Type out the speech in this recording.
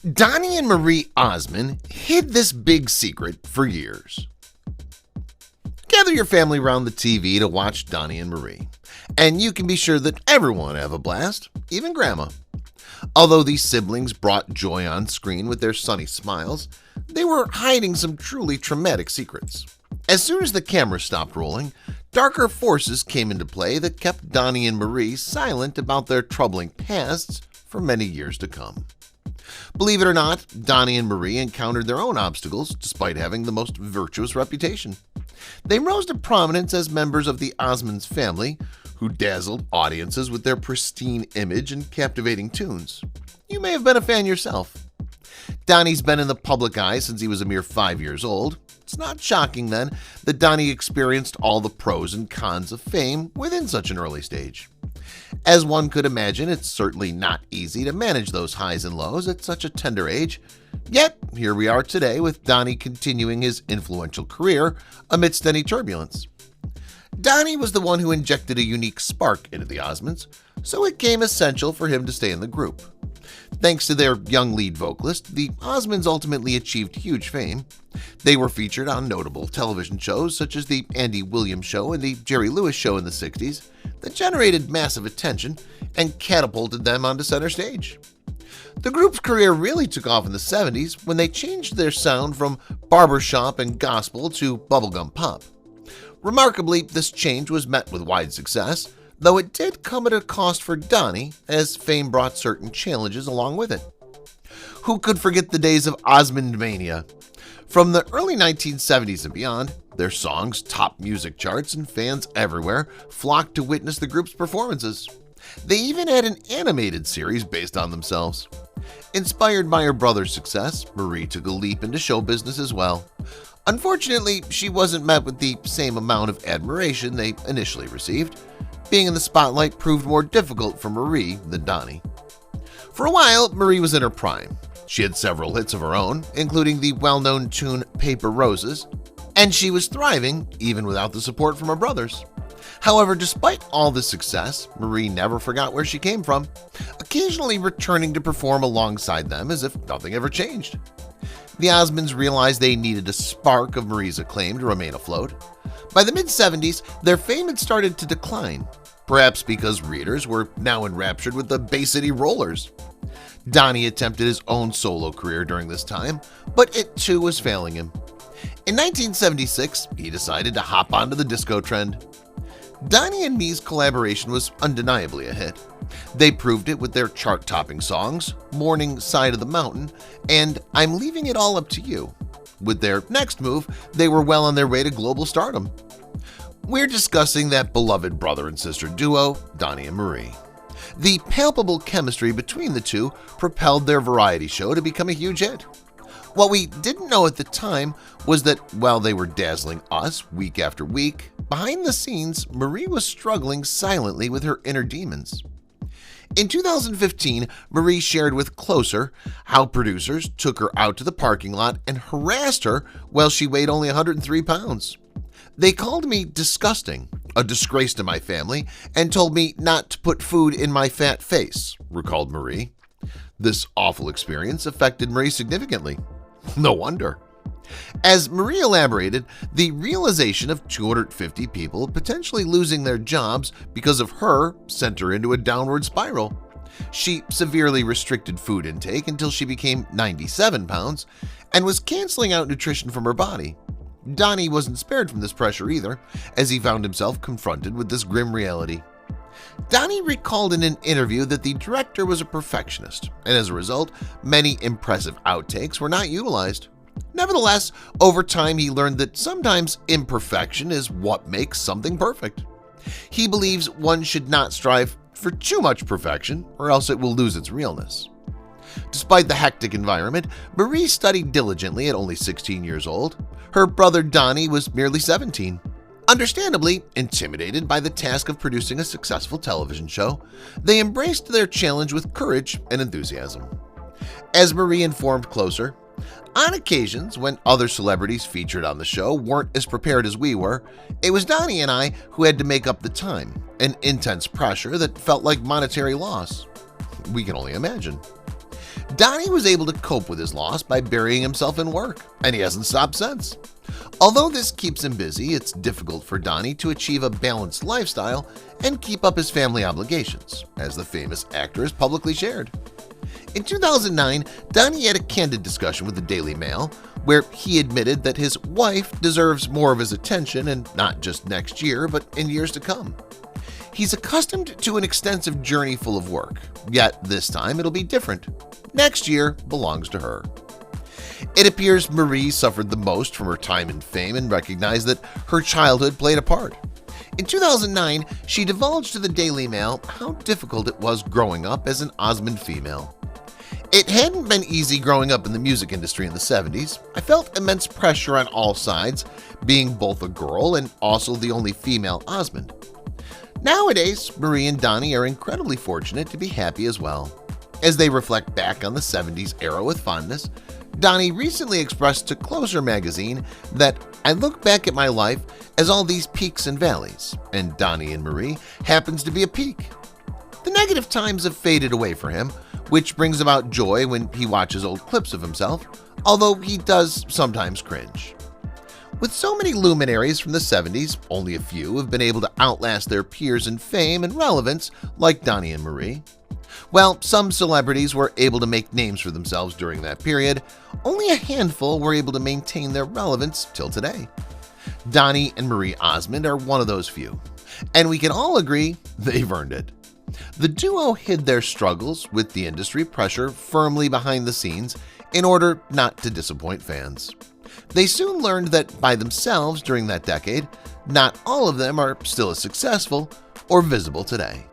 Donny and Marie Osmond hid this big secret for years. Gather your family around the TV to watch Donny and Marie, and you can be sure that everyone will have a blast, even Grandma. Although these siblings brought joy on screen with their sunny smiles, they were hiding some truly traumatic secrets. As soon as the camera stopped rolling, darker forces came into play that kept Donny and Marie silent about their troubling pasts for many years to come. Believe it or not, Donny and Marie encountered their own obstacles despite having the most virtuous reputation. They rose to prominence as members of the Osmonds family, who dazzled audiences with their pristine image and captivating tunes. You may have been a fan yourself. Donny's been in the public eye since he was a mere 5 years old. It's not shocking, then, that Donny experienced all the pros and cons of fame within such an early stage. As one could imagine, it's certainly not easy to manage those highs and lows at such a tender age. Yet, here we are today with Donny continuing his influential career amidst any turbulence. Donny was the one who injected a unique spark into the Osmonds, so it became essential for him to stay in the group. Thanks to their young lead vocalist, the Osmonds ultimately achieved huge fame. They were featured on notable television shows such as The Andy Williams Show and The Jerry Lewis Show in the 60s that generated massive attention and catapulted them onto center stage. The group's career really took off in the 70s when they changed their sound from barbershop and gospel to bubblegum pop. Remarkably, this change was met with wide success, though it did come at a cost for Donny, as fame brought certain challenges along with it. Who could forget the days of Osmond Mania? From the early 1970s and beyond, their songs topped music charts and fans everywhere flocked to witness the group's performances. They even had an animated series based on themselves. Inspired by her brother's success, Marie took a leap into show business as well. Unfortunately, she wasn't met with the same amount of admiration they initially received. Being in the spotlight proved more difficult for Marie than Donny. For a while, Marie was in her prime. She had several hits of her own, including the well-known tune Paper Roses, and she was thriving even without the support from her brothers. However, despite all this success, Marie never forgot where she came from, occasionally returning to perform alongside them as if nothing ever changed. The Osmonds realized they needed a spark of Marie's acclaim to remain afloat. By the mid-70s, their fame had started to decline, perhaps because readers were now enraptured with the Bay City Rollers. Donny attempted his own solo career during this time, but it too was failing him. In 1976, he decided to hop onto the disco trend. Donny and me's collaboration was undeniably a hit. They proved it with their chart-topping songs, Morning Side of the Mountain, and I'm Leaving It All Up to You. With their next move, they were well on their way to global stardom. We're discussing that beloved brother and sister duo, Donny and Marie. The palpable chemistry between the two propelled their variety show to become a huge hit. What we didn't know at the time was that while they were dazzling us week after week, behind the scenes, Marie was struggling silently with her inner demons. In 2015, Marie shared with Closer how producers took her out to the parking lot and harassed her while she weighed only 103 pounds. They called me disgusting, a disgrace to my family, and told me not to put food in my fat face, recalled Marie. This awful experience affected Marie significantly. No wonder. As Marie elaborated, the realization of 250 people potentially losing their jobs because of her sent her into a downward spiral. She severely restricted food intake until she became 97 pounds and was canceling out nutrition from her body. Donny wasn't spared from this pressure either, as he found himself confronted with this grim reality. Donny recalled in an interview that the director was a perfectionist, and as a result, many impressive outtakes were not utilized. Nevertheless, over time he learned that sometimes imperfection is what makes something perfect. He believes one should not strive for too much perfection, or else it will lose its realness. Despite the hectic environment, Marie studied diligently at only 16 years old. Her brother Donny was merely 17. Understandably intimidated by the task of producing a successful television show, they embraced their challenge with courage and enthusiasm. As Marie informed Closer, on occasions when other celebrities featured on the show weren't as prepared as we were, it was Donny and I who had to make up the time, an intense pressure that felt like monetary loss. We can only imagine. Donny was able to cope with his loss by burying himself in work, and he hasn't stopped since. Although this keeps him busy, it's difficult for Donny to achieve a balanced lifestyle and keep up his family obligations, as the famous actor has publicly shared. In 2009, Donny had a candid discussion with the Daily Mail where he admitted that his wife deserves more of his attention, and not just next year, but in years to come. He's accustomed to an extensive journey full of work, yet this time it'll be different. Next year belongs to her. It appears Marie suffered the most from her time in fame and recognized that her childhood played a part. In 2009, she divulged to the Daily Mail how difficult it was growing up as an Osmond female. It hadn't been easy growing up in the music industry in the 70s. I felt immense pressure on all sides, being both a girl and also the only female Osmond. Nowadays, Marie and Donny are incredibly fortunate to be happy as well. As they reflect back on the 70s era with fondness, Donny recently expressed to Closer magazine that "I look back at my life as all these peaks and valleys, and Donny and Marie happens to be a peak. The negative times have faded away for him, which brings about joy when he watches old clips of himself, although he does sometimes cringe." With so many luminaries from the 70s, only a few have been able to outlast their peers in fame and relevance like Donny and Marie. While some celebrities were able to make names for themselves during that period, only a handful were able to maintain their relevance till today. Donny and Marie Osmond are one of those few, and we can all agree they've earned it. The duo hid their struggles with the industry pressure firmly behind the scenes in order not to disappoint fans. They soon learned that by themselves during that decade, not all of them are still as successful or visible today.